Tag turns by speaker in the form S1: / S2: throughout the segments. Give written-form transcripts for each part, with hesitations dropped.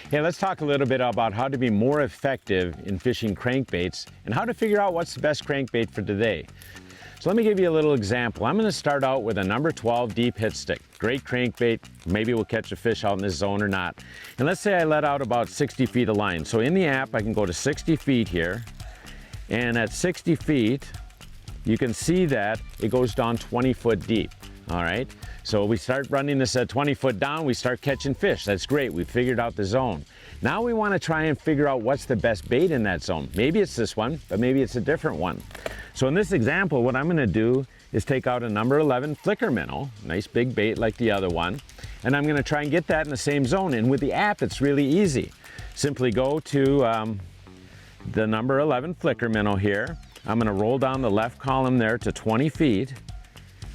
S1: Hey, let's talk a little bit about how to be more effective in fishing crankbaits and how to figure out what's the best crankbait for today. So let me give you a little example. I'm going to start out with a number 12 deep hit stick. Great crankbait. Maybe we'll catch a fish out in this zone or not. And let's say I let out about 60 feet of line. So in the app, I can go to 60 feet here. And at 60 feet, you can see that it goes down 20 foot deep. All right, so we start running this at 20 foot down, we start catching fish. That's great, we figured out the zone. Now we want to try and figure out what's the best bait in that zone. Maybe it's this one, but maybe it's a different one. So in this example, what I'm going to do is take out a number 11 flicker minnow, nice big bait like the other one, and I'm going to try and get that in the same zone. And with the app, it's really easy. Simply go to the number 11 flicker minnow here. I'm going to roll down the left column there to 20 feet.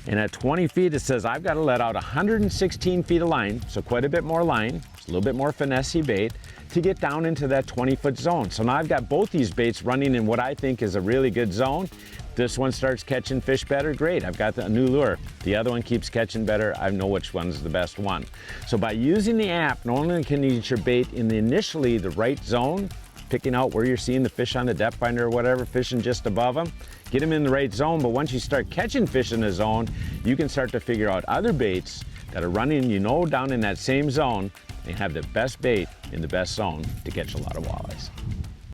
S1: And at 20 feet, it says I've got to let out 116 feet of line, so quite a bit more line, just a little bit more finessey bait, to get down into that 20-foot zone. So now I've got both these baits running in what I think is a really good zone. This one starts catching fish better, great, I've got a new lure. The other one keeps catching better, I know which one's the best one. So by using the app, not only can you get your bait in initially the right zone, picking out where you're seeing the fish on the depth finder or whatever, fishing just above them, get them in the right zone. But once you start catching fish in the zone, you can start to figure out other baits that are running, down in that same zone and have the best bait in the best zone to catch a lot of walleyes.